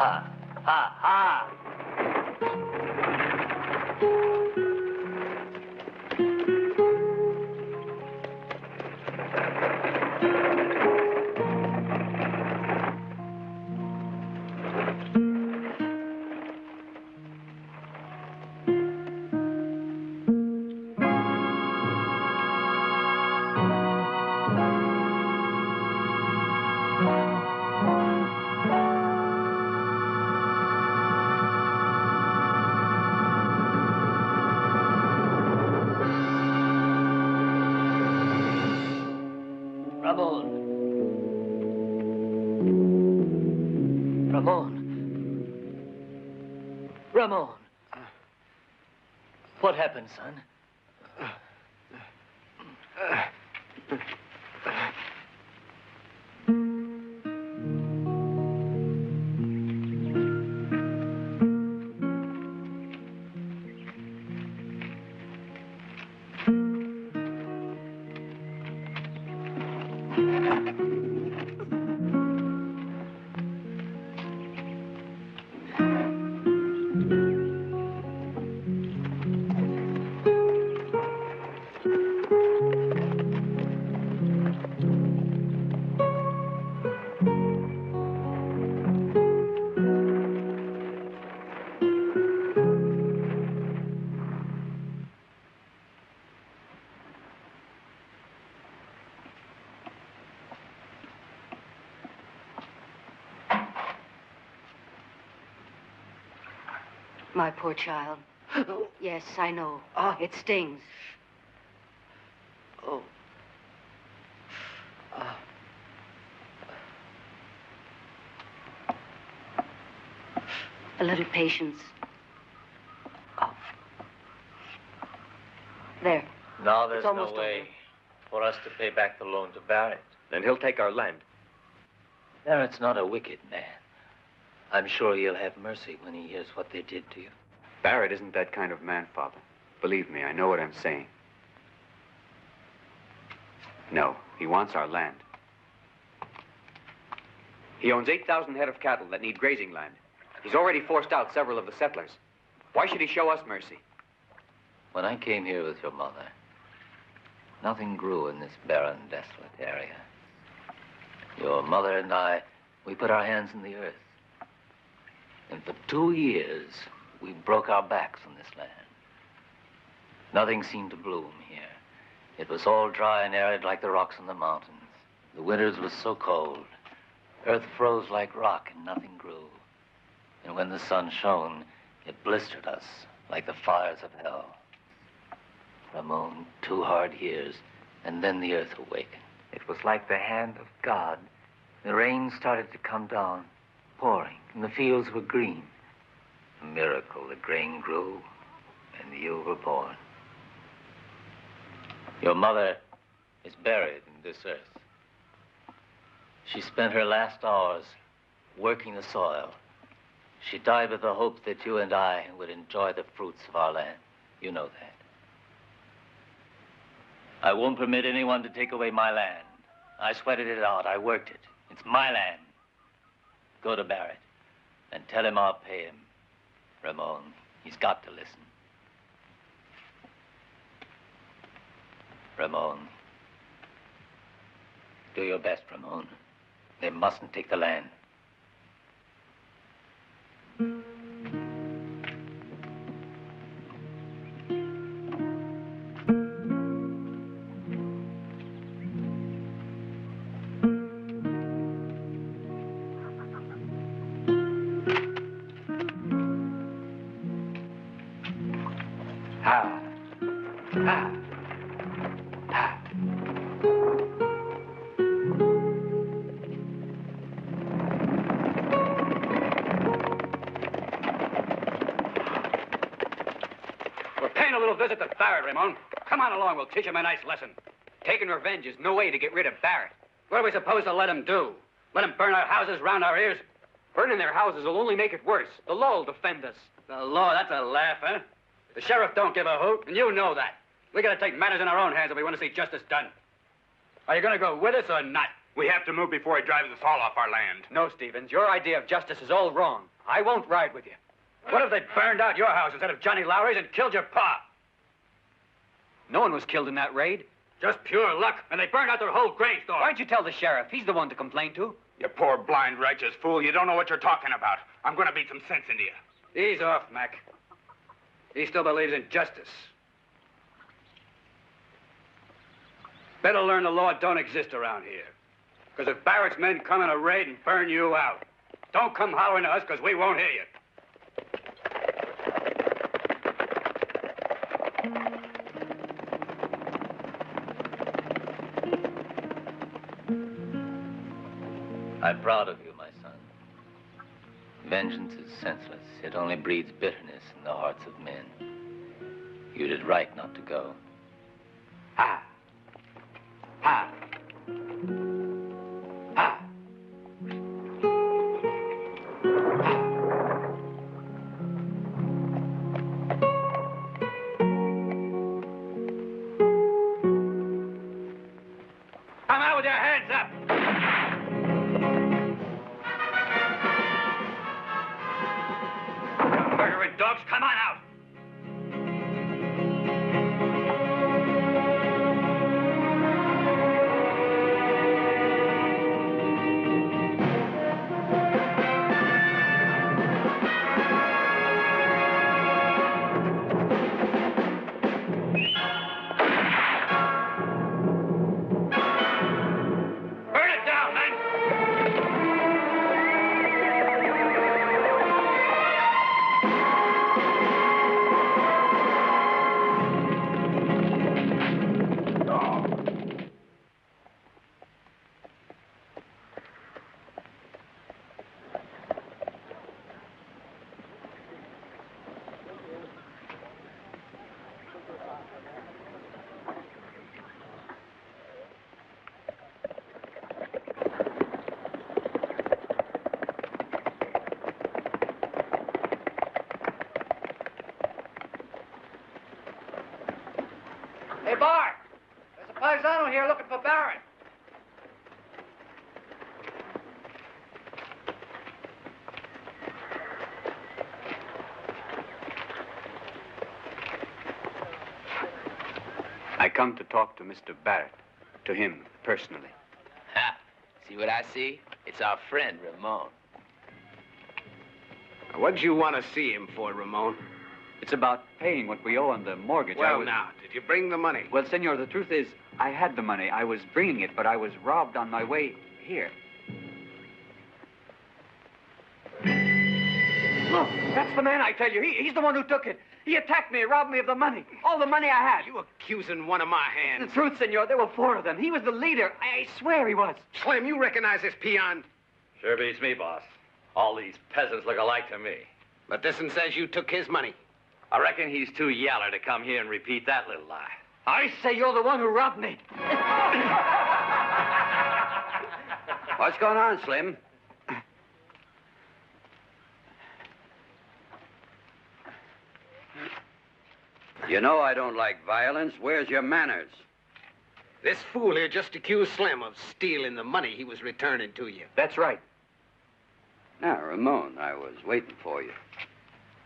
Ha, ha, ha! Ramon. What happened, son? My poor child. Yes, I know. It stings. Oh. A little patience. There. Now there's no way for us to pay back the loan to Barrett. Then he'll take our land. Barrett's not a wicked man. I'm sure he'll have mercy when he hears what they did to you. Barrett isn't that kind of man, Father. Believe me, I know what I'm saying. No, he wants our land. He owns 8,000 head of cattle that need grazing land. He's already forced out several of the settlers. Why should he show us mercy? When I came here with your mother, nothing grew in this barren, desolate area. Your mother and I, we put our hands in the earth. And for 2 years, we broke our backs on this land. Nothing seemed to bloom here. It was all dry and arid like the rocks on the mountains. The winters were so cold. Earth froze like rock and nothing grew. And when the sun shone, it blistered us like the fires of hell. Ramon, 2 hard years, and then the earth awakened. It was like the hand of God. The rain started to come down, pouring, and the fields were green. A miracle, the grain grew, and you were born. Your mother is buried in this earth. She spent her last hours working the soil. She died with the hope that you and I would enjoy the fruits of our land. You know that. I won't permit anyone to take away my land. I sweated it out. I worked it. It's my land. Go to Barrett and tell him I'll pay him. Ramon, he's got to listen. Ramon, do your best, Ramon. They mustn't take the land. Visit to Barrett, Ramon. Come on along, we'll teach him a nice lesson. Taking revenge is no way to get rid of Barrett. What are we supposed to let him do? Let him burn our houses round our ears? Burning their houses will only make it worse. The law will defend us. The law? That's a laugh, huh? The sheriff don't give a hoot, and you know that. We gotta take matters in our own hands if we want to see justice done. Are you gonna go with us or not? We have to move before he drives us all off our land. No, Stevens, your idea of justice is all wrong. I won't ride with you. What if they burned out your house instead of Johnny Lowry's and killed your pa? No one was killed in that raid. Just pure luck, and they burned out their whole grain store. Why'd you tell the sheriff? He's the one to complain to. You poor, blind, righteous fool. You don't know what you're talking about. I'm going to beat some sense into you. Ease off, Mac. He still believes in justice. Better learn the law don't exist around here. Because if Barrett's men come in a raid and burn you out, don't come hollering to us because we won't hear you. I'm proud of you, my son. Vengeance is senseless. It only breeds bitterness in the hearts of men. You did right not to go. Ha! Ha! Ha! Come out with your hands up! Murdering dogs, come on out! Hey, Bart! There's a paisano here looking for Barrett. I come to talk to Mr. Barrett. To him, personally. Ha! See what I see? It's our friend, Ramon. What'd you want to see him for, Ramon? It's about paying what we owe on the mortgage. Well, now, did you bring the money? Well, senor, the truth is, I had the money. I was bringing it, but I was robbed on my way here. Look, that's the man, I tell you. He's the one who took it. He attacked me, robbed me of the money. All the money I had. You accusing one of my hands? The truth, senor, there were 4 of them. He was the leader. I swear he was. Slim, you recognize this peon? Sure beats me, boss. All these peasants look alike to me. But this one says you took his money. I reckon he's too yaller to come here and repeat that little lie. I say you're the one who robbed me. What's going on, Slim? You know I don't like violence. Where's your manners? This fool here just accused Slim of stealing the money he was returning to you. That's right. Now, Ramon, I was waiting for you.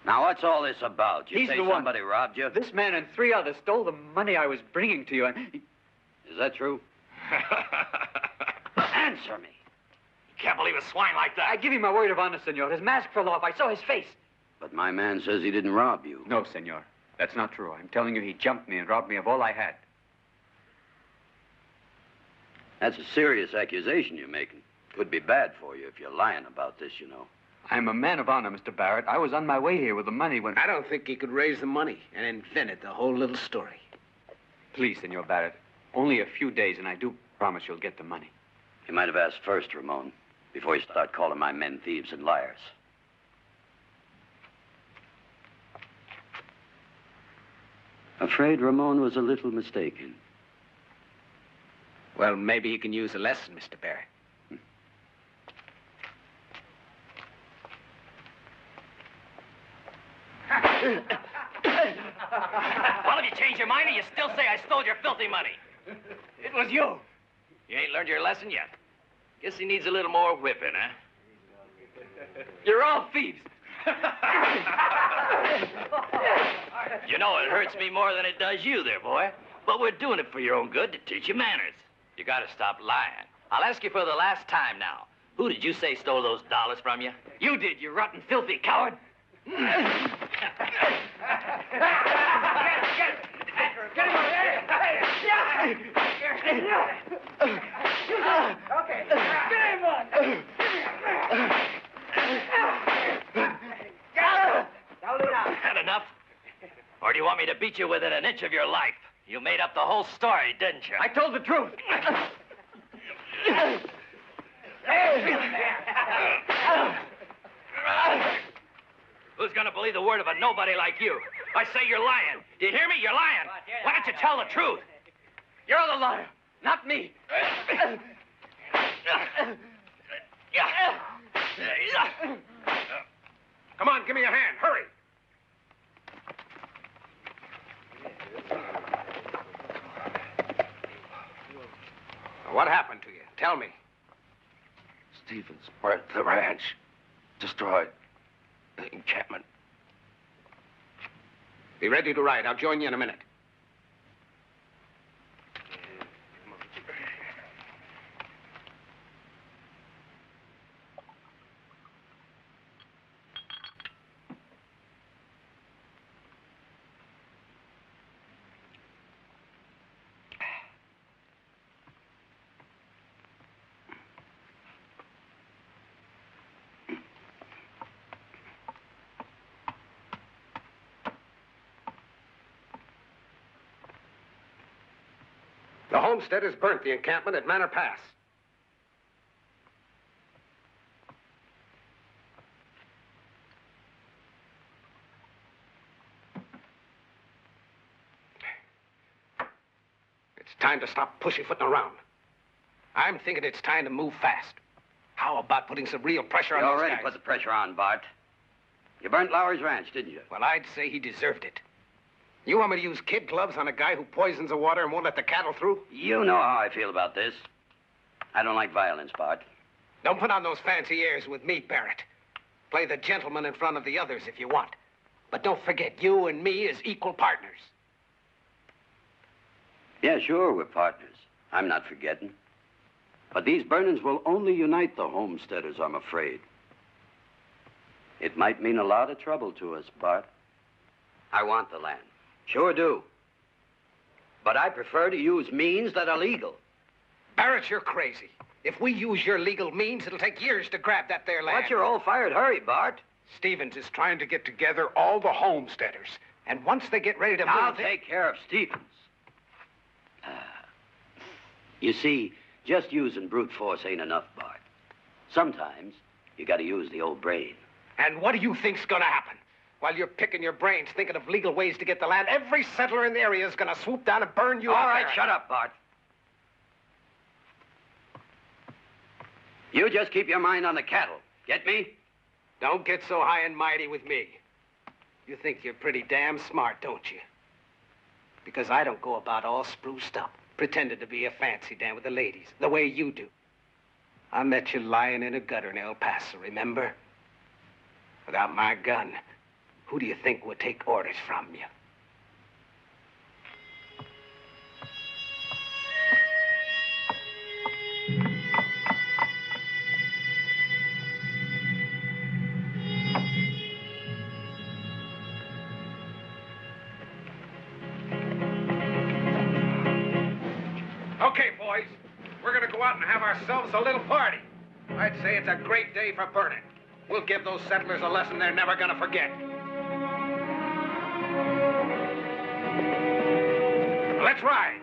Now, what's all this about? You He's say the one. somebody robbed you? This man and 3 others stole the money I was bringing to you, and Is that true? Answer me. You can't believe a swine like that. I give you my word of honor, senor. His mask fell off. I saw his face. But my man says he didn't rob you. No, senor. That's not true. I'm telling you, he jumped me and robbed me of all I had. That's a serious accusation you're making. Could be bad for you if you're lying about this, you know. I'm a man of honor, Mr. Barrett. I was on my way here with the money when... I don't think he could raise the money and invented the whole little story. Please, Senor Barrett. Only a few days, and I do promise you'll get the money. You might have asked first, Ramon, before you start calling my men thieves and liars. Afraid Ramon was a little mistaken. Well, maybe he can use a lesson, Mr. Barrett. Well, if you change your mind, you still say I stole your filthy money. It was you. You ain't learned your lesson yet. Guess he needs a little more whipping, huh? You're all thieves. You know, it hurts me more than it does you there, boy. But we're doing it for your own good to teach you manners. You gotta stop lying. I'll ask you for the last time now. Who did you say stole those dollars from you? You did, you rotten, filthy coward. Get him over there. Okay. Get him on. Had enough? Or do you want me to beat you within an inch of your life? You made up the whole story, didn't you? I told the truth. Who's gonna believe the word of a nobody like you? I say you're lying. Do you hear me? You're lying. Why don't you tell the truth? You're the liar, not me. Come on, give me a hand. Hurry. What happened to you? Tell me. Stevens burnt the ranch, destroyed the encampment. Be ready to ride. I'll join you in a minute. The homesteaders burnt the encampment at Manor Pass. It's time to stop pussyfooting around. I'm thinking it's time to move fast. How about putting some real pressure on You those already guys? put the pressure on, Bart. You burnt Lowry's ranch, didn't you? Well, I'd say he deserved it. You want me to use kid gloves on a guy who poisons the water and won't let the cattle through? You know how I feel about this. I don't like violence, Bart. Don't put on those fancy airs with me, Barrett. Play the gentleman in front of the others if you want. But don't forget, you and me is equal partners. Yeah, sure, we're partners. I'm not forgetting. But these burnings will only unite the homesteaders, I'm afraid. It might mean a lot of trouble to us, Bart. I want the land. Sure do. But I prefer to use means that are legal. Barrett, you're crazy. If we use your legal means, it'll take years to grab that there land. What's your all-fired hurry, Bart? Stevens is trying to get together all the homesteaders. And once they get ready to move... I'll take care of Stevens. You see, just using brute force ain't enough, Bart. Sometimes you gotta use the old brain. And what do you think's gonna happen? While you're picking your brains, thinking of legal ways to get the land, every settler in the area is gonna swoop down and burn you All out right, there. shut up, Bart. You just keep your mind on the cattle. Get me? Don't get so high and mighty with me. You think you're pretty damn smart, don't you? Because I don't go about all spruced up, pretending to be a fancy dan with the ladies, the way you do. I met you lying in a gutter in El Paso, remember? Without my gun, who do you think would take orders from you? Okay, boys. We're gonna go out and have ourselves a little party. I'd say it's a great day for burning. We'll give those settlers a lesson they're never gonna forget. Let's ride.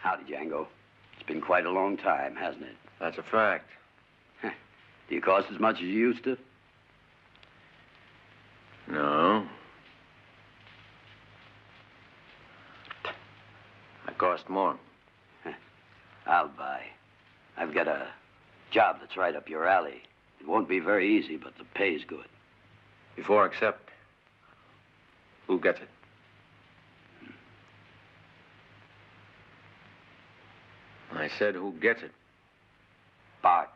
Howdy, Django. It's been quite a long time, hasn't it? That's a fact. Do you cost as much as you used to? No. I cost more. I'll buy. I've got a job that's right up your alley. It won't be very easy, but the pay's good. Before I accept, who gets it? I said, who gets it? Bart.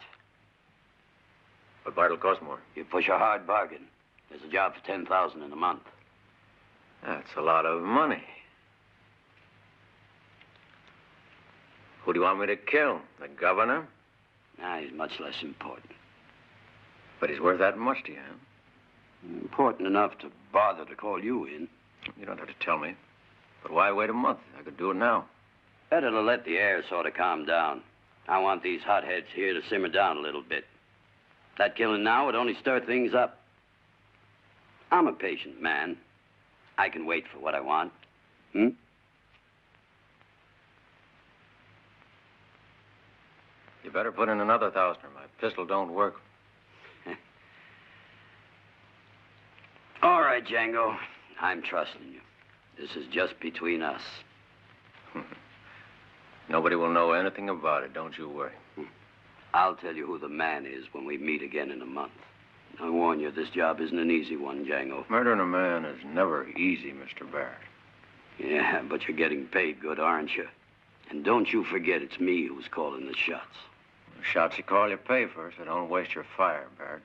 But Bart'll cost more. You push a hard bargain. There's a job for $10,000 in a month. That's a lot of money. Who do you want me to kill? The governor? Nah, he's much less important. But he's worth that much to you, huh? Important enough to bother to call you in. You don't have to tell me. But why wait a month? I could do it now. Better to let the air sort of calm down. I want these hotheads here to simmer down a little bit. That killing now would only stir things up. I'm a patient man. I can wait for what I want. Hmm? You better put in another 1,000 or my pistol don't work. All right, Django. I'm trusting you. This is just between us. Nobody will know anything about it, don't you worry. I'll tell you who the man is when we meet again in a month. I warn you, this job isn't an easy one, Django. Murdering a man is never easy, Mr. Barrett. Yeah, but you're getting paid good, aren't you? And don't you forget it's me who's calling the shots. The shots you call, you pay for, so don't waste your fire, Barrett.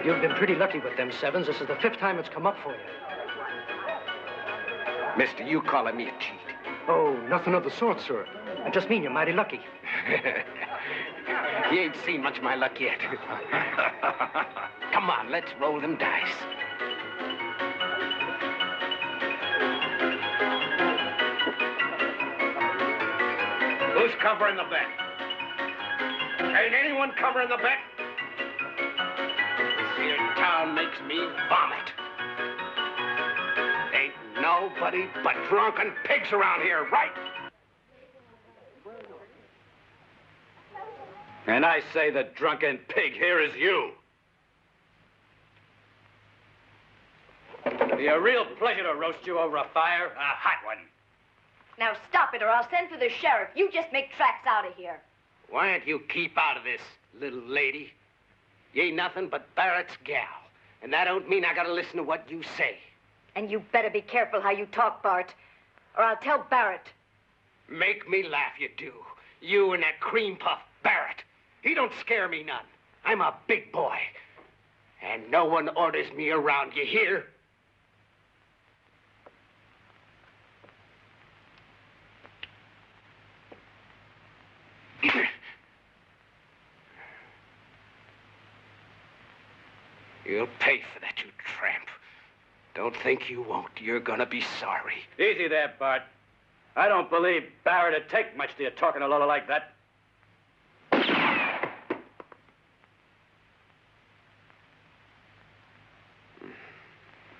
You've been pretty lucky with them sevens. This is the 5th time it's come up for you. Mister, you calling me a cheat? Oh, nothing of the sort, sir. I just mean you're mighty lucky. You ain't seen much of my luck yet. Come on, let's roll them dice. Who's covering the bet? Ain't anyone covering the bet? This here town makes me vomit. Ain't nobody but drunken pigs around here, right? And I say the drunken pig here is you. It'd be a real pleasure to roast you over a fire, a hot one. Now stop it or I'll send for the sheriff. You just make tracks out of here. Why don't you keep out of this, little lady? You ain't nothing but Barrett's gal. And that don't mean I gotta listen to what you say. And you better be careful how you talk, Bart, or I'll tell Barrett. Make me laugh, you do. You and that cream puff Barrett. He don't scare me none. I'm a big boy. And no one orders me around, you hear? You'll pay for that, you tramp. Don't think you won't. You're gonna be sorry. Easy there, Bart. I don't believe Barrett would take much to you talking to Lola like that.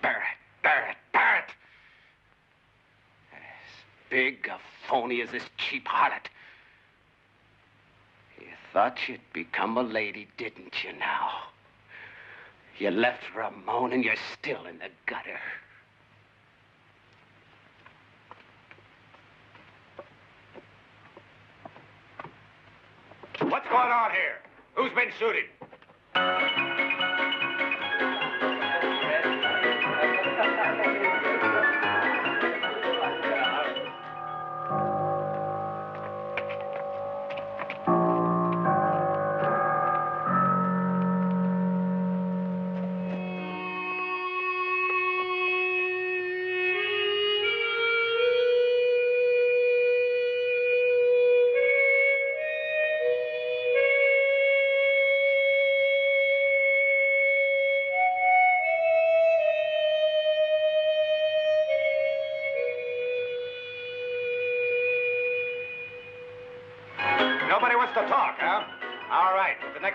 Barrett. As big a phony as this cheap harlot. You thought you'd become a lady, didn't you now? You left Ramon and you're still in the gutter. What's going on here? Who's been shooting?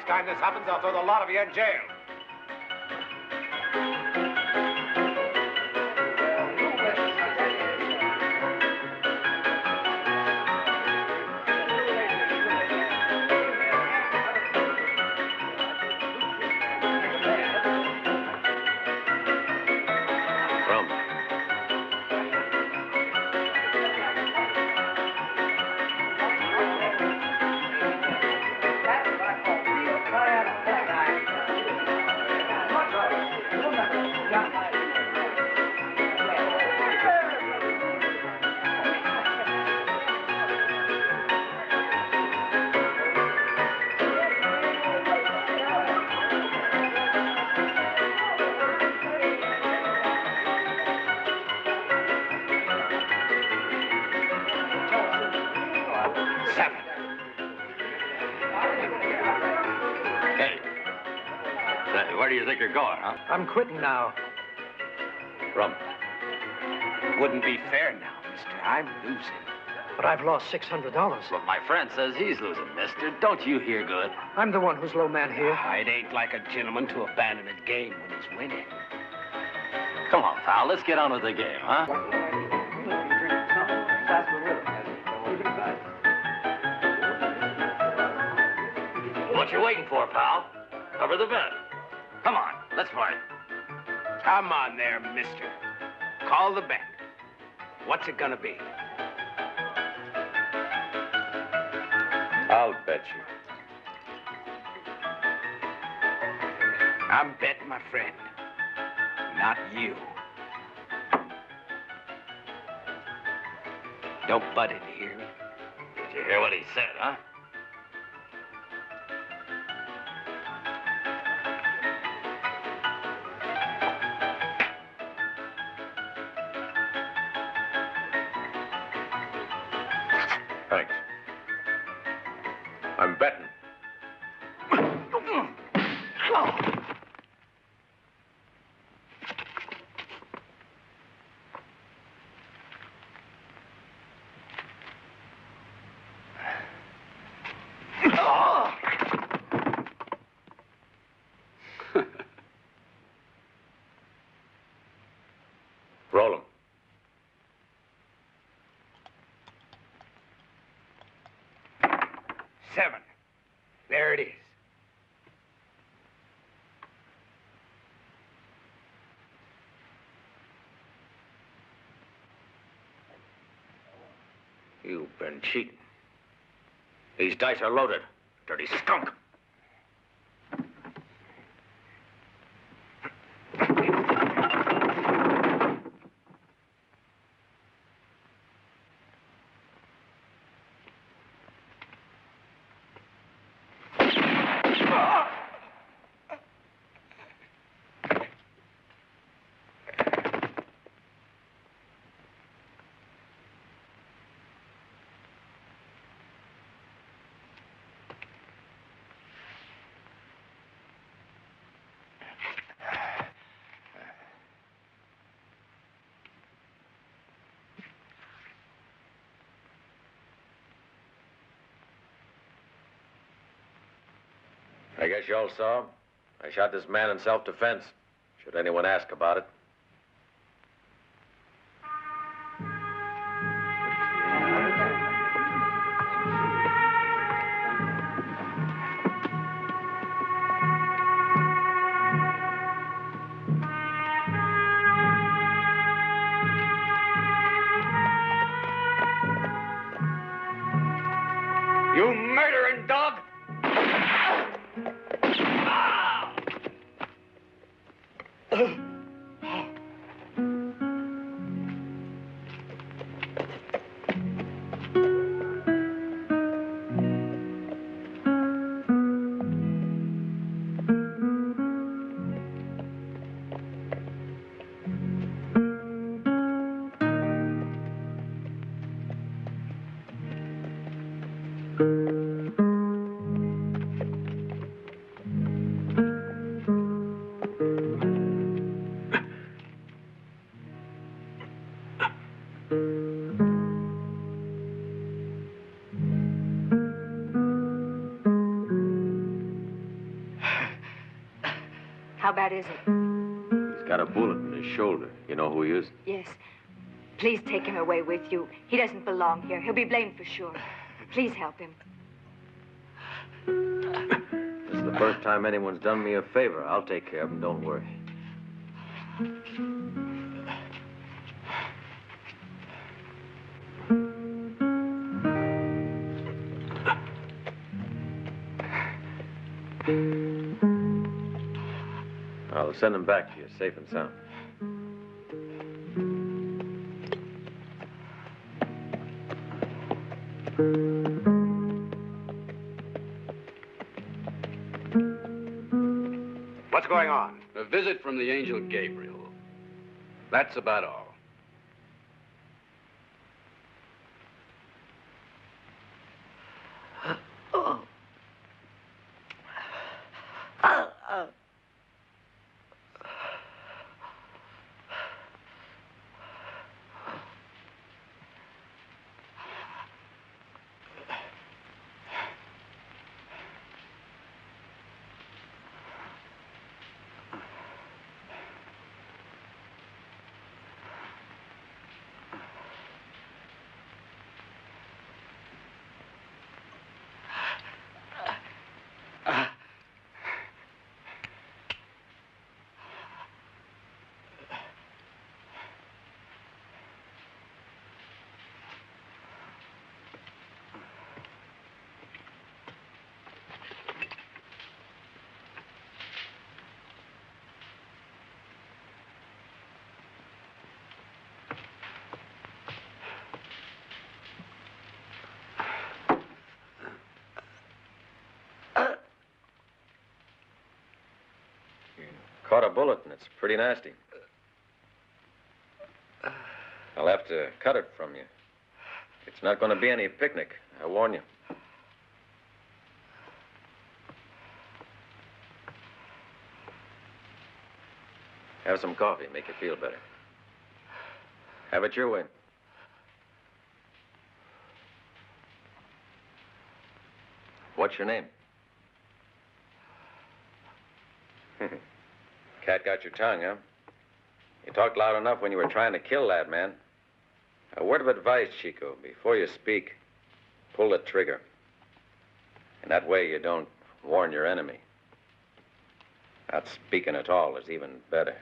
Next time this happens, I'll throw the lot of you in jail. Where do you think you're going, huh? I'm quitting now. Rum. Wouldn't be fair now, mister. I'm losing. But I've lost $600. Well, my friend says he's losing, mister. Don't you hear good? I'm the one who's low man here. It ain't like a gentleman to abandon a game when he's winning. Come on, pal. Let's get on with the game, huh? What you waiting for, pal? Cover the bet. Come on, let's fight. Come on there, mister. Call the bet. What's it gonna be? I'll bet you. I'm betting my friend, not you. Don't butt in here. Did you hear what he said, huh? Thanks. I'm betting. Roll 'em. $7. There it is. You've been cheating. These dice are loaded, dirty skunk. I guess you all saw. I shot this man in self-defense. Should anyone ask about it. You murdering dog! is it? He's got a bullet in his shoulder. You know who he is? Yes. Please take him away with you. He doesn't belong here. He'll be blamed for sure. Please help him. This is the first time anyone's done me a favor. I'll take care of him, don't worry. I'll send him back to you, safe and sound. What's going on? A visit from the angel Gabriel. That's about all. Caught a bullet, and it's pretty nasty. I'll have to cut it from you. It's not going to be any picnic, I warn you. Have some coffee, make you feel better. Have it your way. What's your name? Cat got your tongue, huh? You talked loud enough when you were trying to kill that man. A word of advice, Chico. Before you speak, pull the trigger. And that way you don't warn your enemy. Not speaking at all is even better.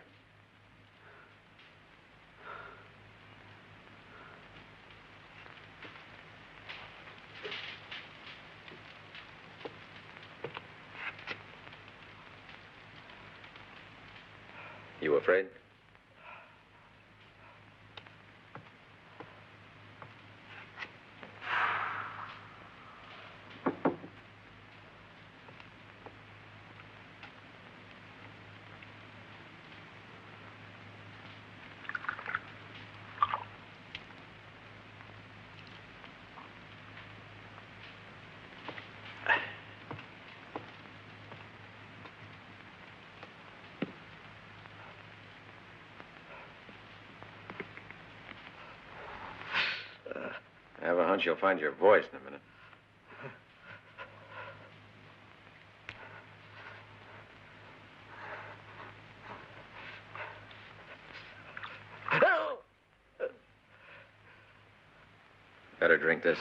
You afraid? I have a hunch you'll find your voice in a minute. Better drink this.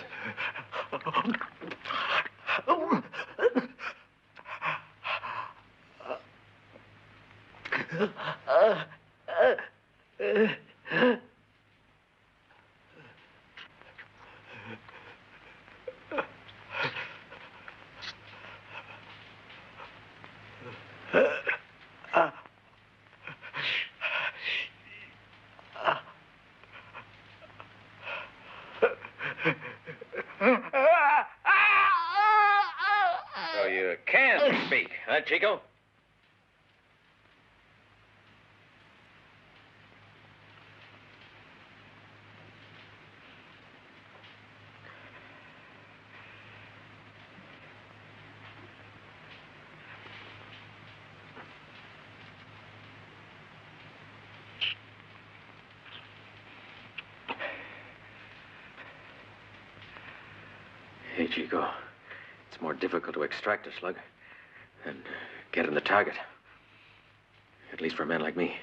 So you can speak, huh, Chico? Hey, Chico. It's more difficult to extract a slug than get in the target. At least for a man like me.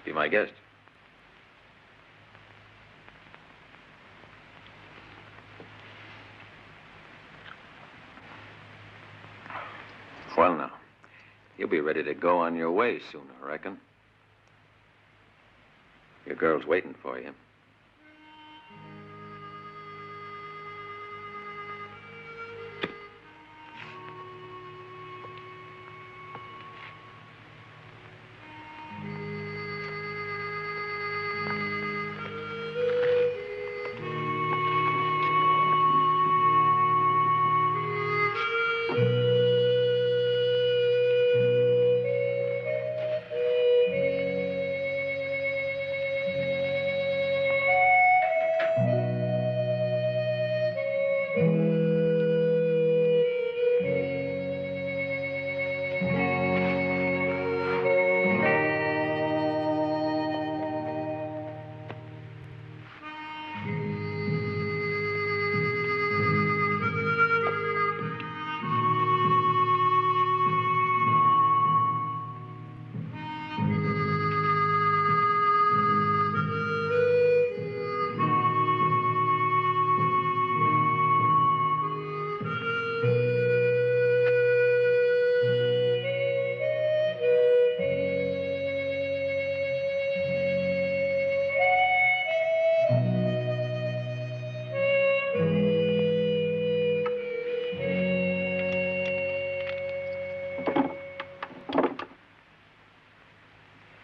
Be my guest. Well, now, you'll be ready to go on your way soon, I reckon. Your girl's waiting for you.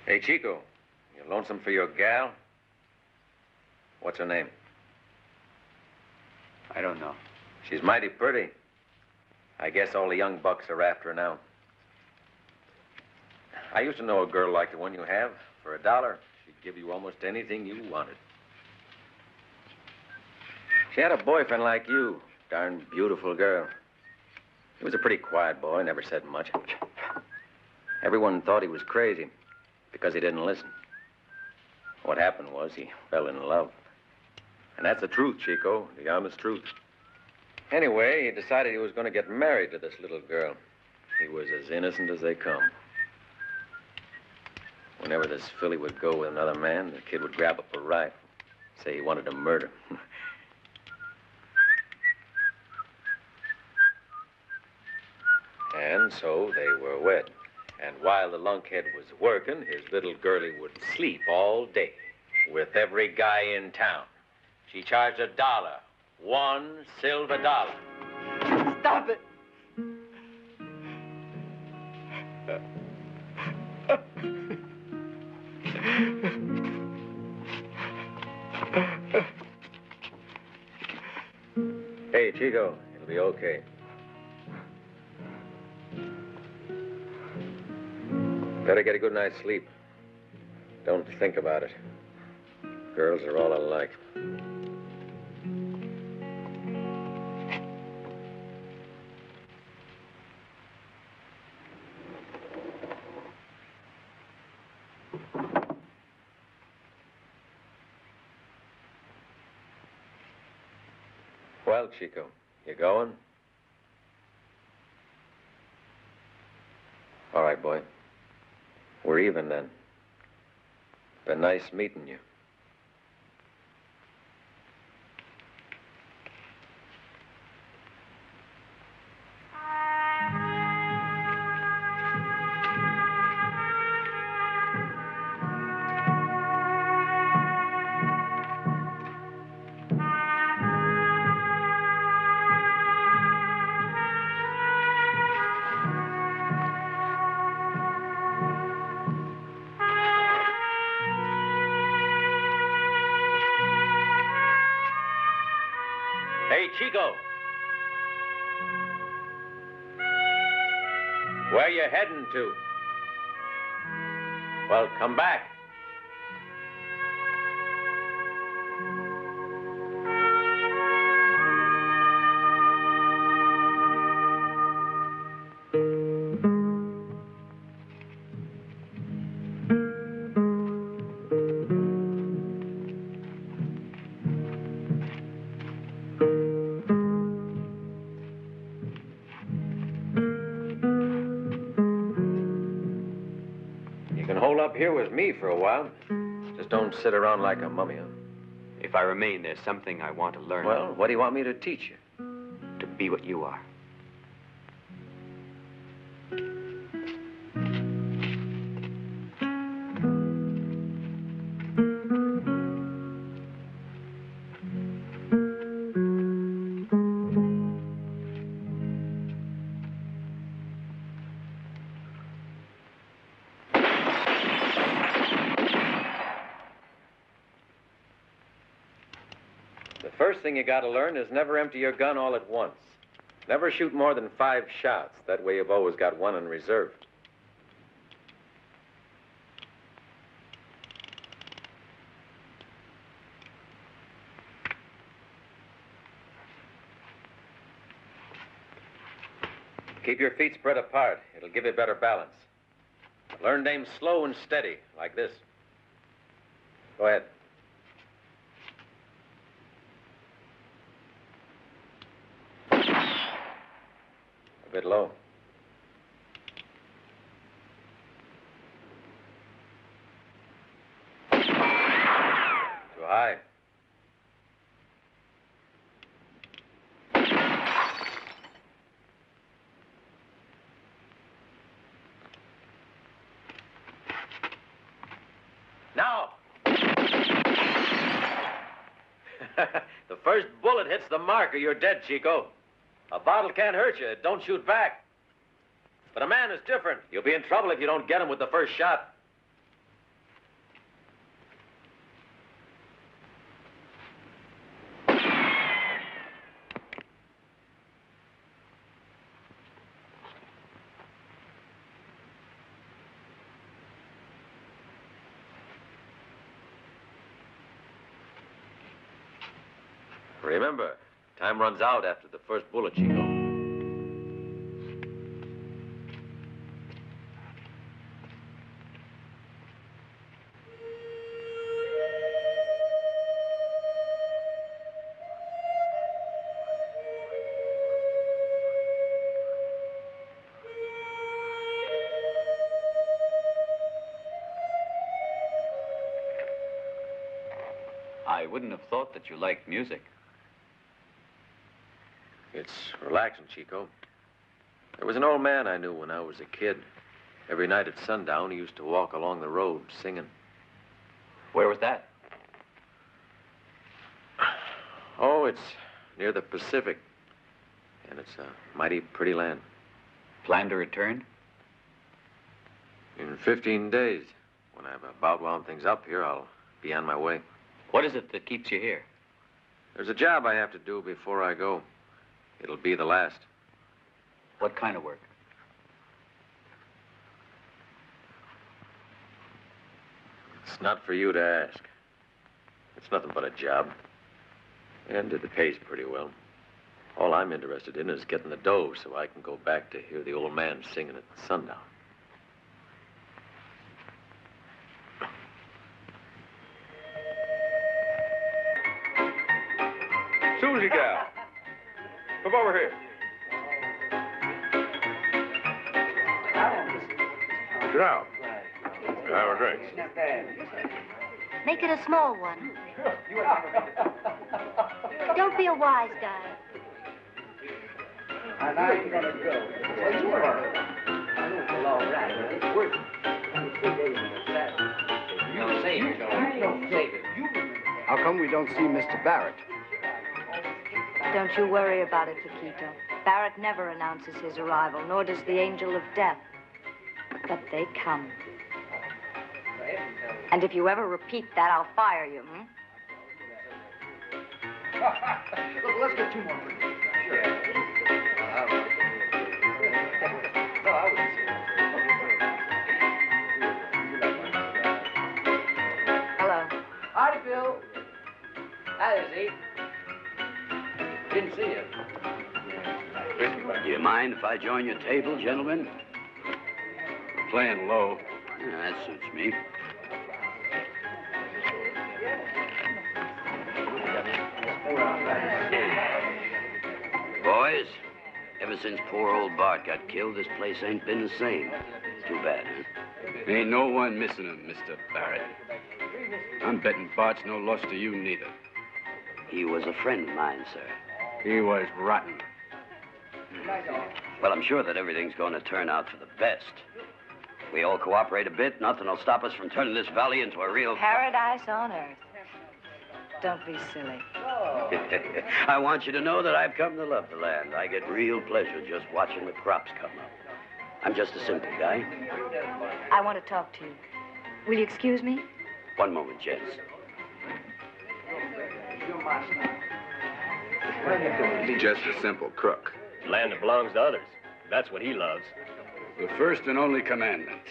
Hey, Chico, you lonesome for your gal? What's her name? I don't know. She's mighty pretty. I guess all the young bucks are after her now. I used to know a girl like the one you have. For $1, she'd give you almost anything you wanted. She had a boyfriend like you. Darn beautiful girl. He was a pretty quiet boy, never said much. Everyone thought he was crazy because he didn't listen. What happened was he fell in love. And that's the truth, Chico, the honest truth. Anyway, he decided he was going to get married to this little girl. He was as innocent as they come. Whenever this filly would go with another man, the kid would grab up a rifle, say he wanted to murder. And so they were wed. And while the lunkhead was working, his little girlie would sleep all day with every guy in town. She charged $1, $1 silver. Stop it! Hey, Chico, it'll be okay. Better get a good night's sleep. Don't think about it. Girls are all alike. Well, Chico, you going? All right, boy. We're even then. Been nice meeting you. Hey, Chico. Where you heading to? Well, come back. Here with me for a while. Just don't sit around like a mummy, huh? If I remain, there's something I want to learn. Well, what do you want me to teach you? To be what you are. First thing you gotta learn is never empty your gun all at once. Never shoot more than 5 shots. That way you've always got one in reserve. Keep your feet spread apart. It'll give you better balance. Learn to aim slow and steady, like this. Go ahead. A bit low. Too high. Now. The first bullet hits the mark or you're dead, Chico. A bottle can't hurt you. It don't shoot back. But a man is different. You'll be in trouble if you don't get him with the first shot. Remember, time runs out after the first bullet, Chico. I wouldn't have thought that you liked music. It's relaxing, Chico. There was an old man I knew when I was a kid. Every night at sundown, he used to walk along the road singing. Where was that? Oh, it's near the Pacific. And it's a mighty pretty land. Plan to return? In 15 days. When I've about wound things up here, I'll be on my way. What is it that keeps you here? There's a job I have to do before I go. It'll be the last. What kind of work? It's not for you to ask. It's nothing but a job. And it pays pretty well. All I'm interested in is getting the dough so I can go back to hear the old man singing at sundown. Susie gal, come over here. Sit down. Have a drink. Make it a small one. Don't be a wise guy. And I'm gonna go. All right. It's worth it. How come we don't see Mr. Barrett? Don't you worry about it, Paquito. Barrett never announces his arrival, nor does the angel of death. But they come. And if you ever repeat that, I'll fire you, Look, let's get 2 more. Hello. Howdy, Bill. Hi, Izzy. Didn't see you. Do you mind if I join your table, gentlemen? We're playing low. Yeah, that suits me. Boys, ever since poor old Bart got killed, this place ain't been the same. Too bad, huh? Ain't no one missing him, Mr. Barrett. I'm betting Bart's no loss to you neither. He was a friend of mine, sir. He was rotten. Well, I'm sure that everything's going to turn out for the best. If we all cooperate a bit, nothing will stop us from turning this valley into a real... Paradise on earth. Don't be silly. I want you to know that I've come to love the land. I get real pleasure just watching the crops come up. I'm just a simple guy. I want to talk to you. Will you excuse me? One moment, gents. He's just a simple crook. Land that belongs to others. That's what he loves. The first and only commandment.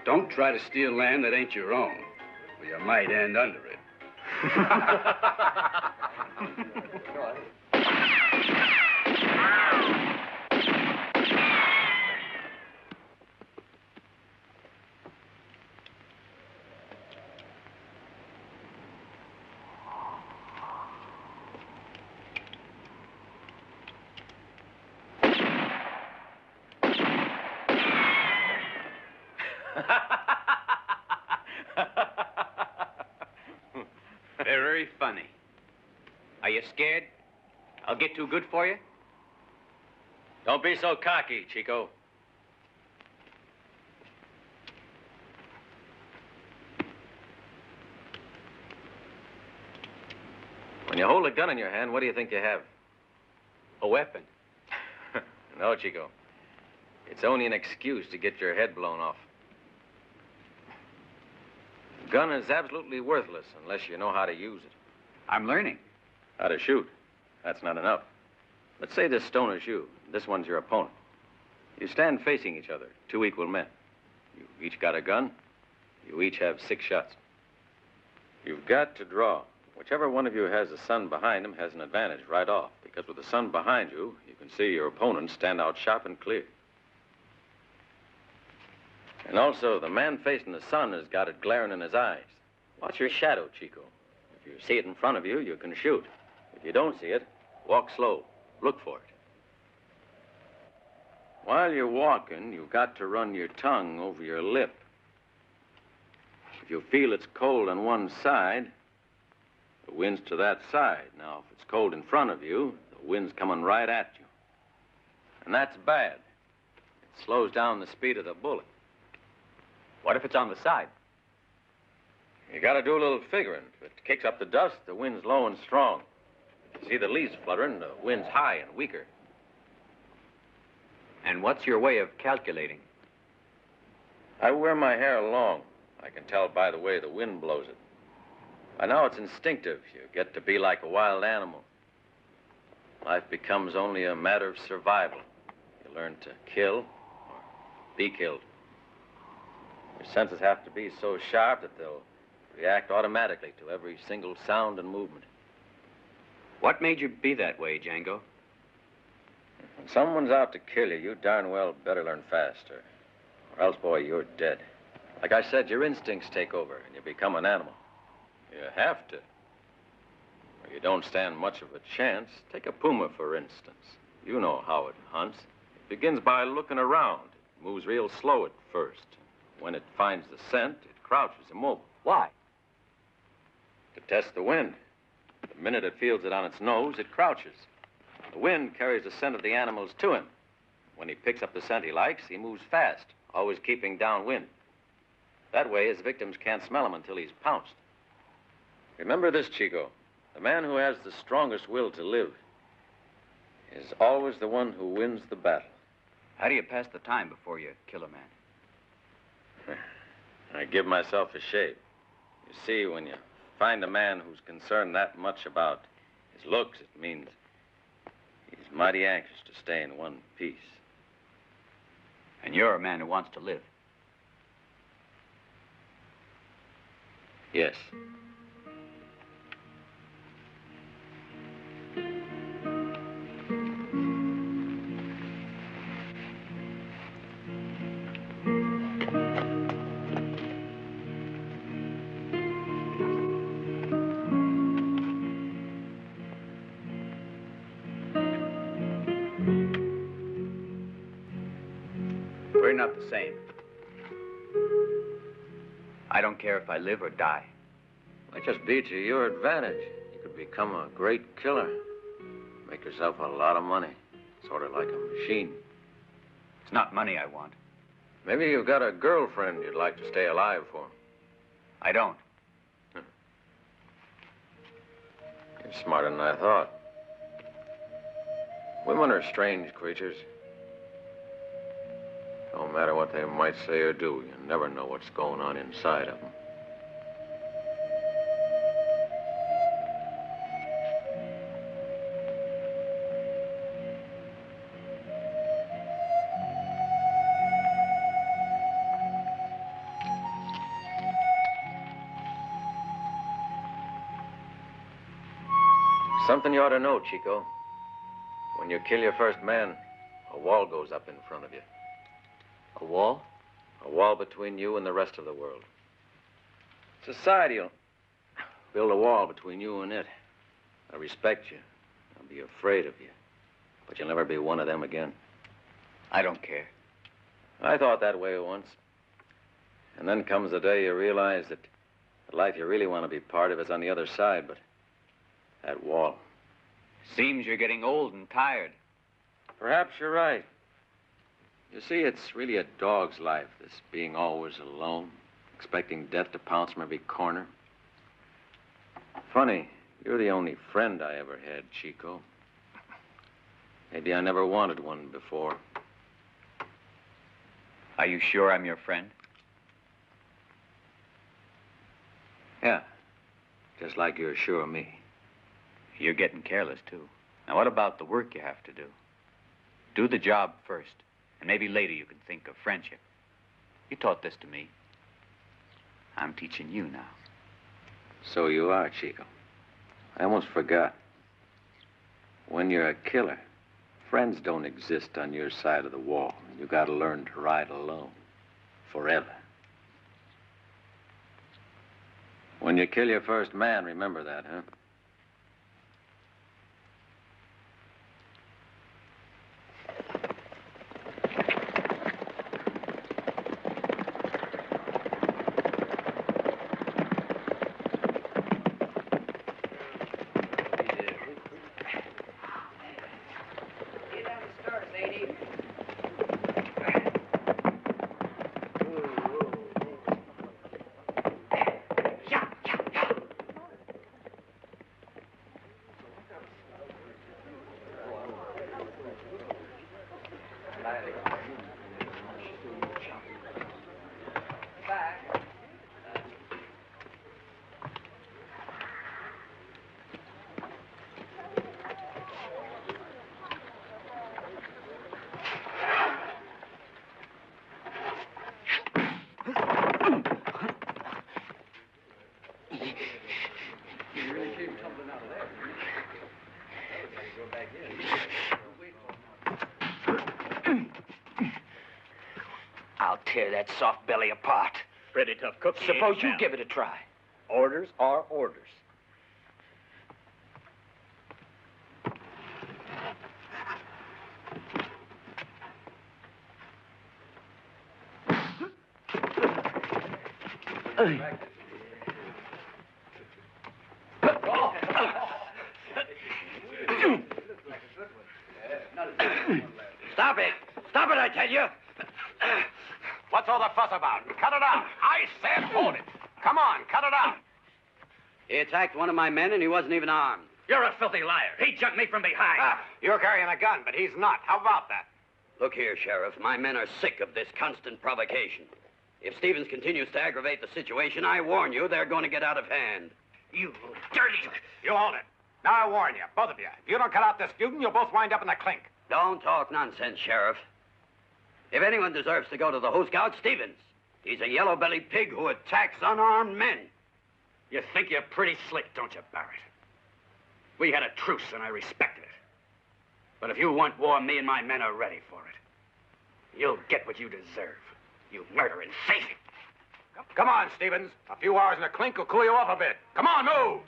Don't try to steal land that ain't your own, or you might end under it. Very funny. Are you scared? I'll get too good for you? Don't be so cocky, Chico. When you hold a gun in your hand, what do you think you have? A weapon. No, Chico. It's only an excuse to get your head blown off. A gun is absolutely worthless unless you know how to use it. I'm learning. How to shoot. That's not enough. Let's say this stone is you. This one's your opponent. You stand facing each other, 2 equal men. You each got a gun. You each have 6 shots. You've got to draw. Whichever one of you has the sun behind him has an advantage right off, because with the sun behind you, you can see your opponent stand out sharp and clear. And also, the man facing the sun has got it glaring in his eyes. Watch your shadow, Chico. If you see it in front of you, you can shoot. If you don't see it, walk slow. Look for it. While you're walking, you've got to run your tongue over your lip. If you feel it's cold on one side, the wind's to that side. Now, if it's cold in front of you, the wind's coming right at you. And that's bad. It slows down the speed of the bullet. What if it's on the side? You got to do a little figuring. If it kicks up the dust, the wind's low and strong. You see the leaves fluttering, the wind's high and weaker. And what's your way of calculating? I wear my hair long. I can tell by the way the wind blows it. By now it's instinctive. You get to be like a wild animal. Life becomes only a matter of survival. You learn to kill or be killed. Your senses have to be so sharp that they'll react automatically to every single sound and movement. What made you be that way, Django? When someone's out to kill you, you darn well better learn faster. Or else, boy, you're dead. Like I said, your instincts take over and you become an animal. You have to. Or you don't stand much of a chance. Take a puma, for instance. You know how it hunts. It begins by looking around. It moves real slow at first. When it finds the scent, it crouches immobile. Why? To test the wind. The minute it feels it on its nose, it crouches. The wind carries the scent of the animals to him. When he picks up the scent he likes, he moves fast, always keeping downwind. That way, his victims can't smell him until he's pounced. Remember this, Chico. The man who has the strongest will to live is always the one who wins the battle. How do you pass the time before you kill a man? I give myself a shave. You see, when you find a man who's concerned that much about His looks, it means he's mighty anxious to stay in one piece. And you're a man who wants to live. Yes. We're not the same. I don't care if I live or die. That just be to your advantage. You could become a great killer. Make yourself a lot of money. Sort of like a machine. It's not money I want. Maybe you've got a girlfriend you'd like to stay alive for. I don't. You're smarter than I thought. Women are strange creatures. No matter what they might say or do, you never know what's going on inside of them. Something you ought to know, Chico. When you kill your first man, a wall goes up in front of you. A wall? A wall between you and the rest of the world. Society will build a wall between you and it. They'll respect you. They'll be afraid of you. But you'll never be one of them again. I don't care. I thought that way once. And then comes the day you realize that the life you really want to be part of is on the other side, but that wall. Seems you're getting old and tired. Perhaps you're right. You see, it's really a dog's life, this being always alone, expecting death to pounce from every corner. Funny, you're the only friend I ever had, Chico. Maybe I never wanted one before. Are you sure I'm your friend? Yeah, just like you're sure of me. You're getting careless, too. Now, what about the work you have to do? Do the job first, and maybe later you can think of friendship. You taught this to me. I'm teaching you now. So you are, Chico. I almost forgot. When you're a killer, friends don't exist on your side of the wall. You gotta learn to ride alone. Forever. When you kill your first man, remember that, huh? I'll tear that soft belly apart. Pretty tough cookie. Suppose you give it a try. Orders are orders. Stop it! Stop it, I tell you! What's all the fuss about? Cut it out! I said hold it! Come on, cut it out! He attacked one of my men and he wasn't even armed. You're a filthy liar. He jumped me from behind. You're carrying a gun, but he's not. How about that? Look here, Sheriff. My men are sick of this constant provocation. If Stevens continues to aggravate the situation, I warn you, they're going to get out of hand. You dirty... You hold it. Now, I warn you, both of you, if you don't cut out this feuding, you'll both wind up in the clink. Don't talk nonsense, Sheriff. If anyone deserves to go to the Hooskout, Stevens. He's a yellow-bellied pig who attacks unarmed men. You think you're pretty slick, don't you, Barrett? We had a truce, and I respected it. But if you want war, me and my men are ready for it. You'll get what you deserve, you murdering thief. Come on, Stevens. A few hours in the clink will cool you off a bit. Come on, move!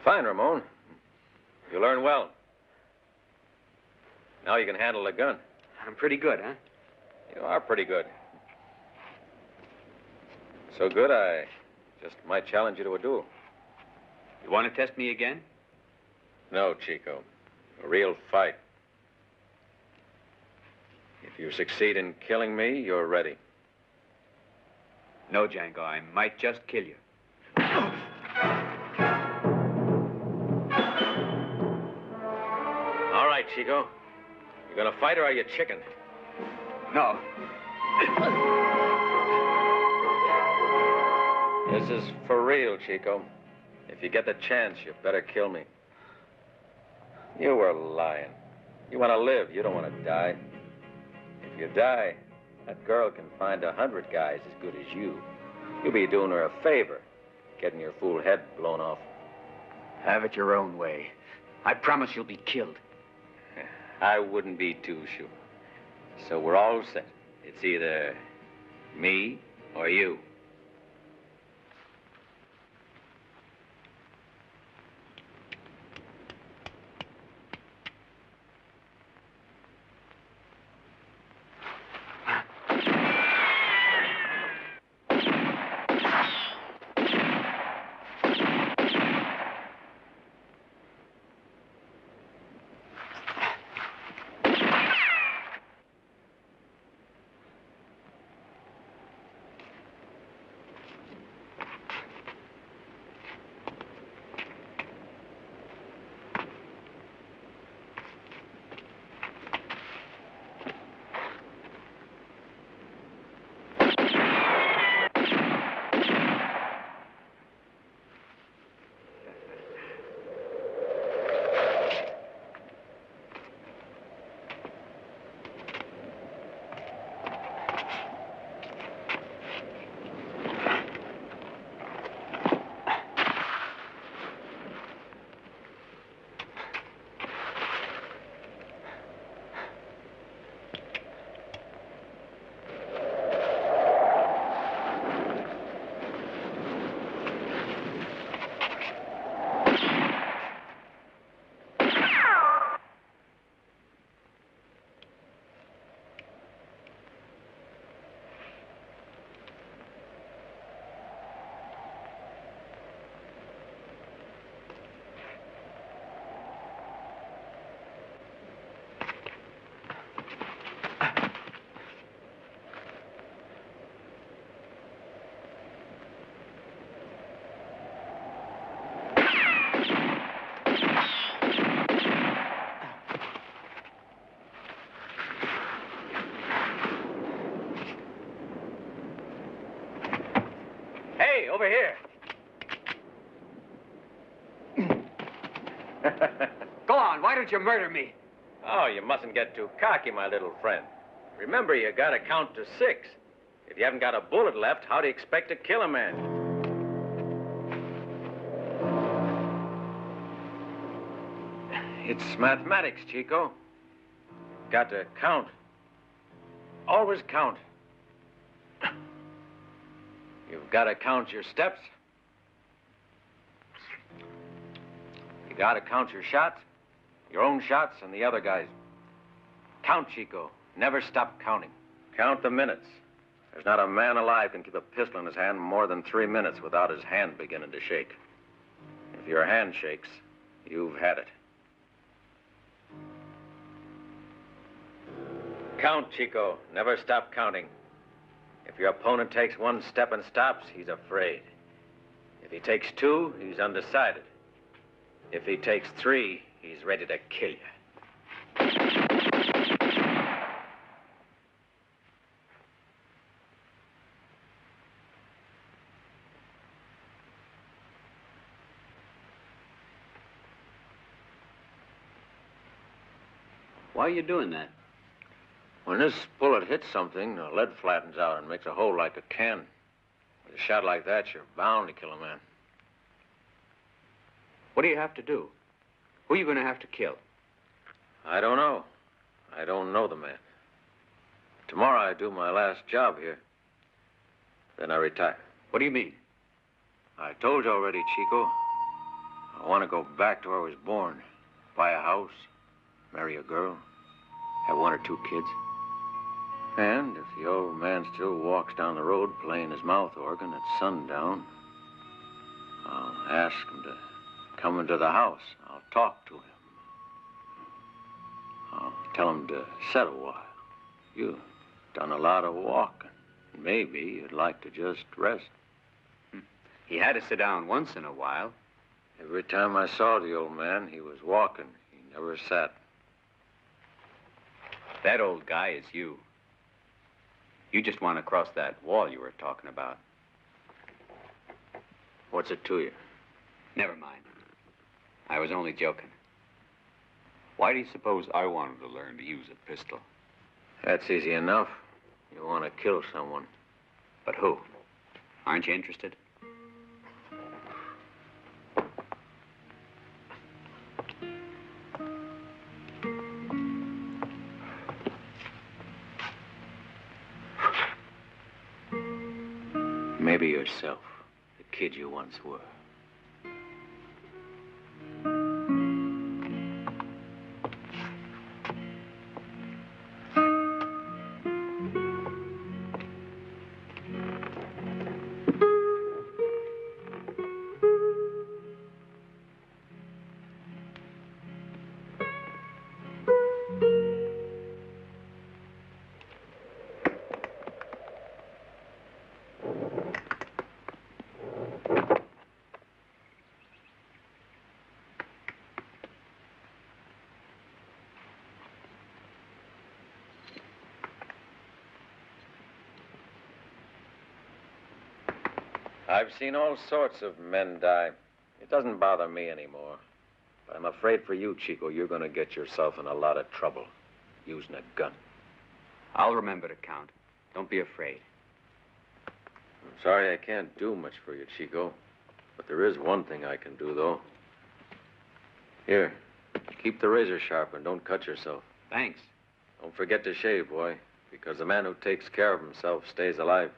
Fine, Ramon. You learn well. Now you can handle a gun. I'm pretty good, huh? You are pretty good. So good, I just might challenge you to a duel. You want to test me again? No, Chico. A real fight. If you succeed in killing me, you're ready. No, Django, I might just kill you. All right, Chico. You gonna fight or are you chicken? No. This is for real, Chico. If you get the chance, you better kill me. You were lying. You want to live. You don't want to die. If you die, that girl can find 100 guys as good as you. You'll be doing her a favor, getting your fool head blown off. Have it your own way. I promise you'll be killed. I wouldn't be too sure. So we're all set. It's either me or you. Over here. Go on, why don't you murder me? Oh, you mustn't get too cocky, my little friend. Remember, you gotta count to 6. If you haven't got a bullet left, how do you expect to kill a man? It's mathematics, Chico. Got to count. Always count. You've got to count your steps. You got to count your shots, your own shots and the other guys. Count, Chico. Never stop counting. Count the minutes. There's not a man alive can keep a pistol in his hand more than 3 minutes without his hand beginning to shake. If your hand shakes, you've had it. Count, Chico. Never stop counting. If your opponent takes one step and stops, he's afraid. If he takes two, he's undecided. If he takes three, he's ready to kill you. Why are you doing that? When this bullet hits something, the lead flattens out and makes a hole like a can. With a shot like that, you're bound to kill a man. What do you have to do? Who are you going to have to kill? I don't know. I don't know the man. Tomorrow I do my last job here. Then I retire. What do you mean? I told you already, Chico. I want to go back to where I was born. Buy a house, marry a girl, have one or two kids. And if the old man still walks down the road playing his mouth organ at sundown, I'll ask him to come into the house. I'll talk to him. I'll tell him to sit a while. You've done a lot of walking. Maybe you'd like to just rest. He had to sit down once in a while. Every time I saw the old man, he was walking. He never sat. That old guy is you. You just want to cross that wall you were talking about. What's it to you? Never mind. I was only joking. Why do you suppose I wanted to learn to use a pistol? That's easy enough. You want to kill someone. But who? Aren't you interested? Maybe yourself, the kid you once were. I've seen all sorts of men die. It doesn't bother me anymore. But I'm afraid for you, Chico, you're going to get yourself in a lot of trouble using a gun. I'll remember to count. Don't be afraid. I'm sorry I can't do much for you, Chico. But there is one thing I can do, though. Here, keep the razor sharp and don't cut yourself. Thanks. Don't forget to shave, boy, because the man who takes care of himself stays alive.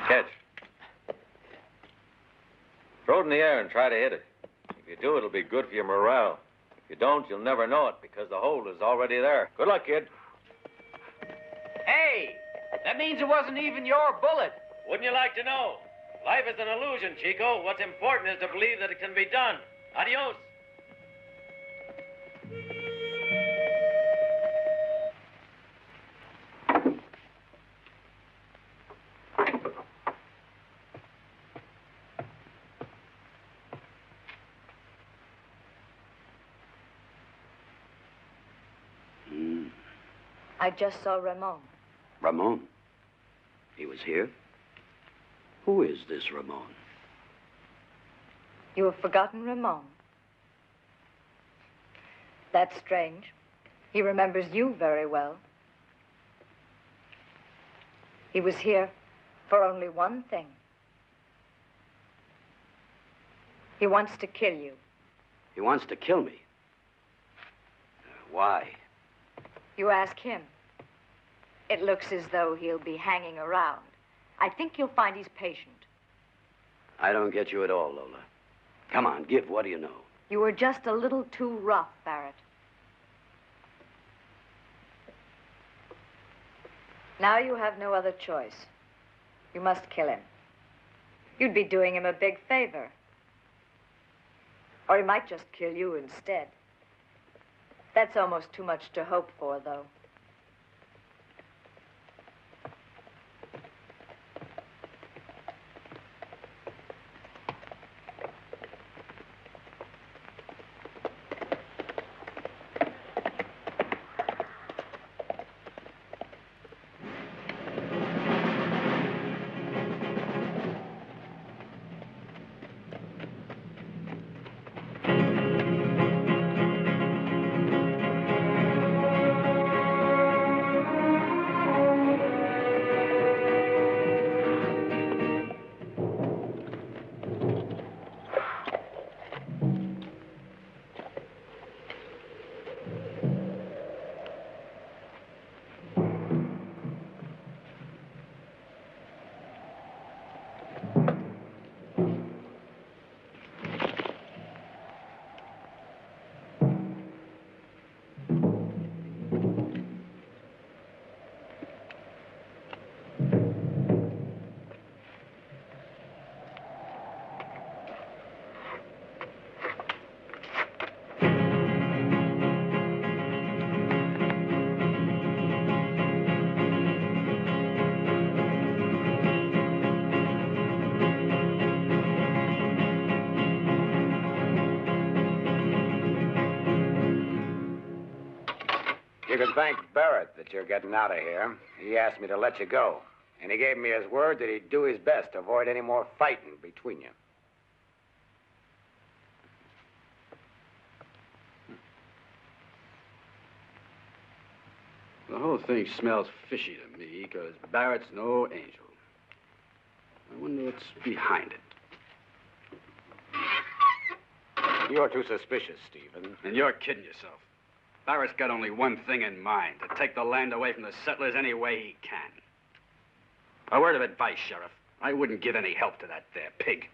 Catch. Throw it in the air and try to hit it. If you do, it'll be good for your morale. If you don't, you'll never know it because the hole is already there. Good luck, kid. Hey, that means it wasn't even your bullet. Wouldn't you like to know? Life is an illusion, Chico. What's important is to believe that it can be done. Adios. I just saw Ramon. Ramon? He was here? Who is this Ramon? You have forgotten Ramon. That's strange. He remembers you very well. He was here for only one thing. He wants to kill you. He wants to kill me. Why? You ask him. It looks as though he'll be hanging around. I think you'll find he's patient. I don't get you at all, Lola. Come on, give. What do you know? You were just a little too rough, Barrett. Now you have no other choice. You must kill him. You'd be doing him a big favor. Or he might just kill you instead. That's almost too much to hope for, though. You can thank Barrett that you're getting out of here. He asked me to let you go. And he gave me his word that he'd do his best to avoid any more fighting between you. The whole thing smells fishy to me, because Barrett's no angel. I wonder what's behind it. You're too suspicious, Stephen. And you're kidding yourself. Barrett's got only one thing in mind, to take the land away from the settlers any way he can. A word of advice, Sheriff. I wouldn't give any help to that there pig.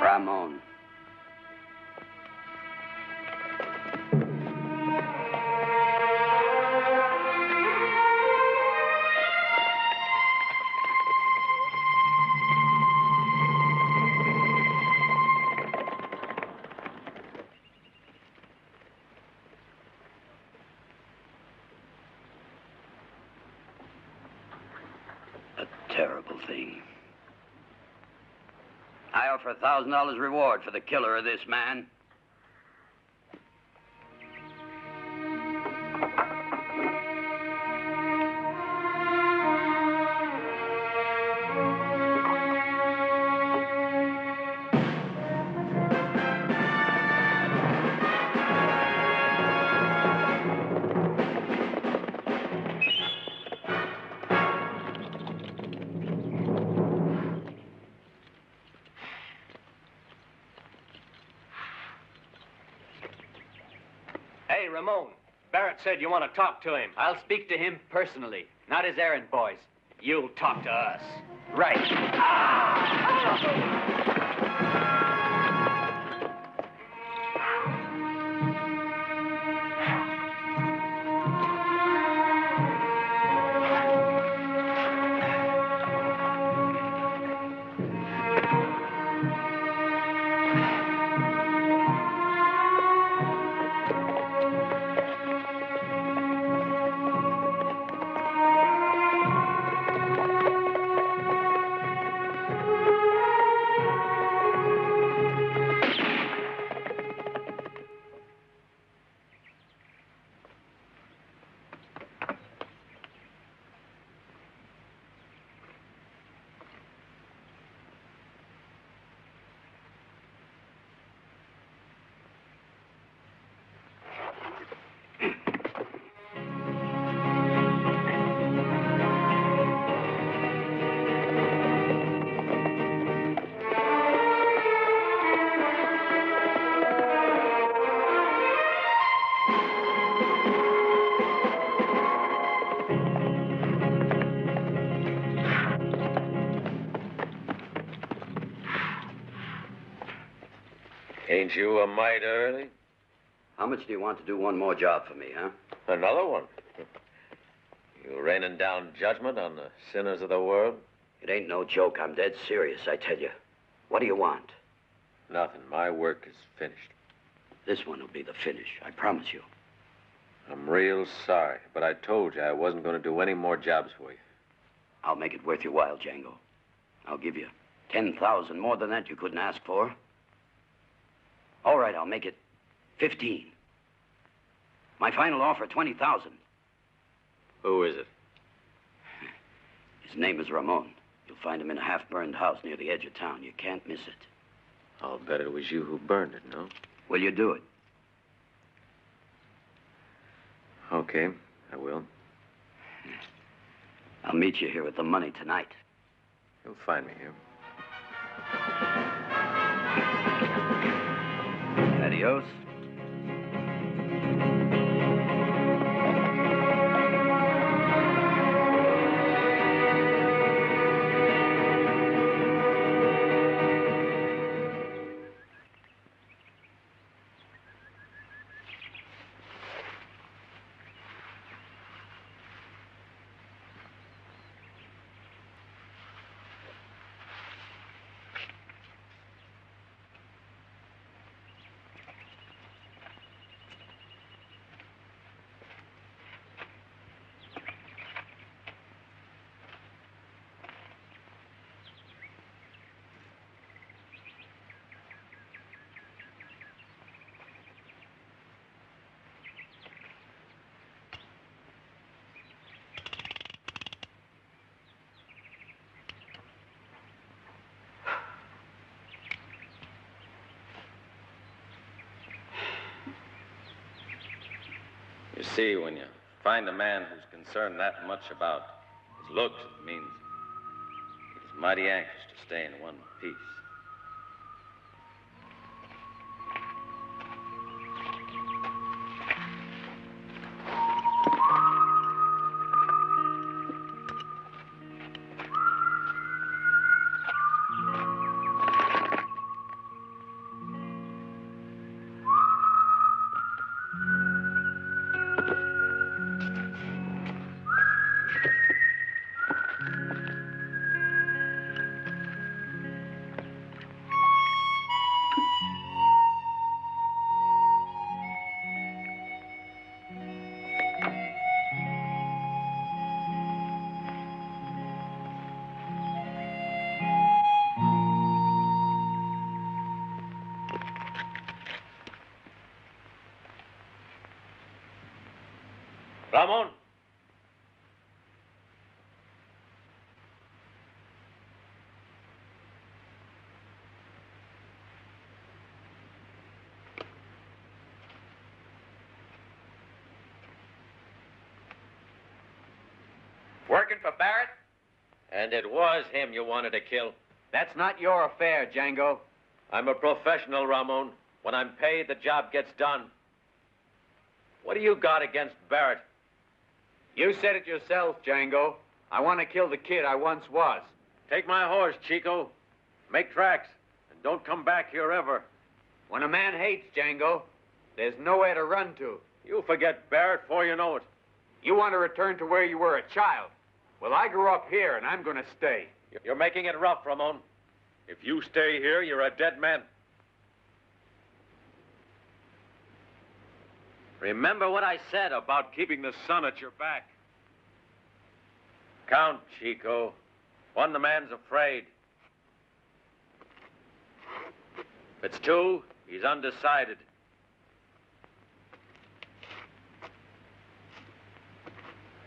Ramon. A terrible thing. I offer $1,000 reward for the killer of this man. Hey, Ramon. Barrett said you want to talk to him. I'll speak to him personally, not his errand boys. You'll talk to us. Right. Ah! Ain't you a mite early? How much do you want to do one more job for me, huh? Another one? You raining down judgment on the sinners of the world? It ain't no joke. I'm dead serious, I tell you. What do you want? Nothing. My work is finished. This one will be the finish, I promise you. I'm real sorry, but I told you I wasn't going to do any more jobs for you. I'll make it worth your while, Django. I'll give you 10,000 more than that you couldn't ask for. All right, I'll make it 15. My final offer, 20,000. Who is it? His name is Ramon. You'll find him in a half-burned house near the edge of town. You can't miss it. I'll bet it was you who burned it, no? Will you do it? Okay, I will. I'll meet you here with the money tonight. You'll find me here. Adios. You see, when you find a man who's concerned that much about his looks, it means he's mighty anxious to stay in one piece. Ramon! Working for Barrett? And it was him you wanted to kill. That's not your affair, Django. I'm a professional, Ramon. When I'm paid, the job gets done. What do you got against Barrett? You said it yourself, Django. I want to kill the kid I once was. Take my horse, Chico. Make tracks, and don't come back here ever. When a man hates, Django, there's nowhere to run to. You'll forget Barrett before you know it. You want to return to where you were a child. Well, I grew up here, and I'm going to stay. You're making it rough, Ramon. If you stay here, you're a dead man. Remember what I said about keeping the sun at your back. Count, Chico. One, the man's afraid. If it's two, he's undecided.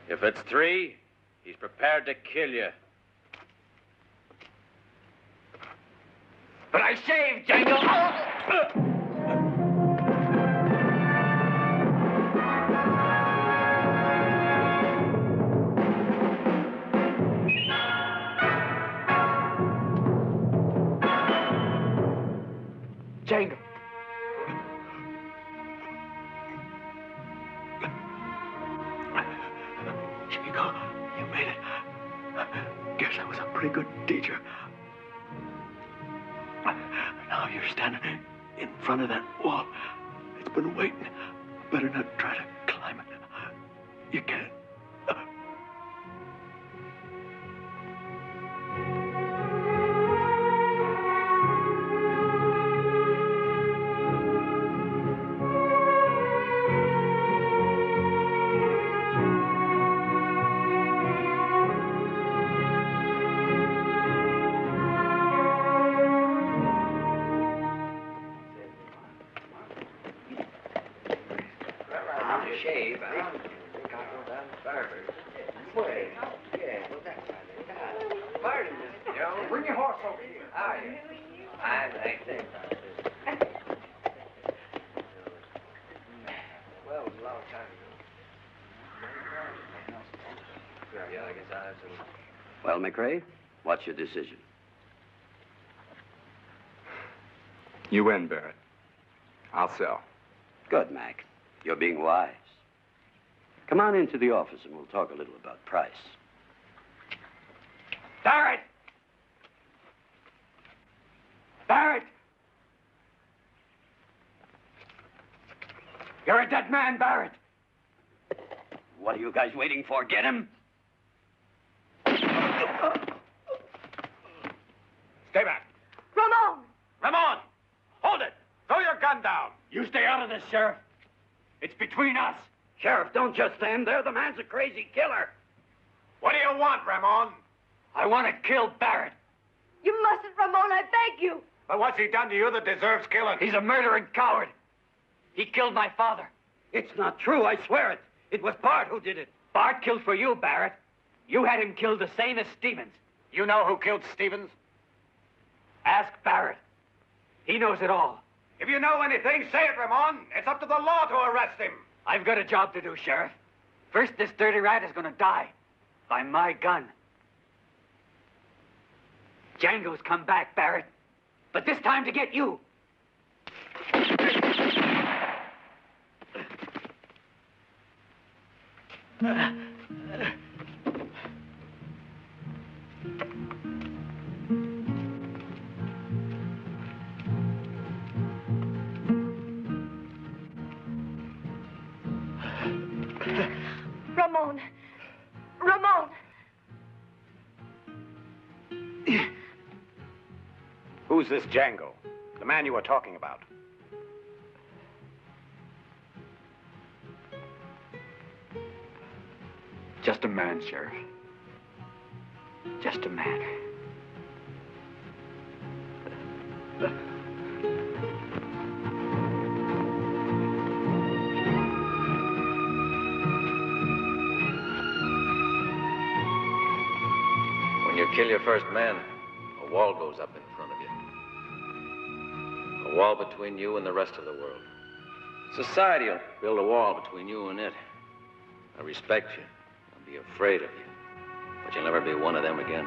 If it's three, he's prepared to kill you. But I shaved, Django! Django. Chico, you made it. Guess I was a pretty good teacher. Now you're standing in front of that wall. It's been waiting. Better not try to climb it. You can't. Bring your horse over here. Well, it was a long time ago. Yeah, I guess I have to. Well, McRae, what's your decision? You win, Barrett. I'll sell. Good, Mac. You're being wise. Come on into the office and we'll talk a little about price. Barrett! Barrett! You're a dead man, Barrett. What are you guys waiting for? Get him! Stay back. Ramon! Ramon! Hold it! Throw your gun down! You stay out of this, Sheriff. It's between us. Sheriff, don't just stand there. The man's a crazy killer. What do you want, Ramon? I want to kill Barrett. You mustn't, Ramon, I beg you. But what's he done to you that deserves killing? He's a murdering coward. He killed my father. It's not true, I swear it. It was Bart who did it. Bart killed for you, Barrett. You had him killed the same as Stevens. You know who killed Stevens? Ask Barrett. He knows it all. If you know anything, say it, Ramon. It's up to the law to arrest him. I've got a job to do, Sheriff. First, this dirty rat is going to die. By my gun. Django's come back, Barrett. But this time to get you. Ramon! Ramon! Who's this Django? The man you were talking about? Just a man, Sheriff. Just a man. When you kill your first man, a wall goes up in front of you. A wall between you and the rest of the world. Society will build a wall between you and it. They'll respect you. They'll be afraid of you. But you'll never be one of them again.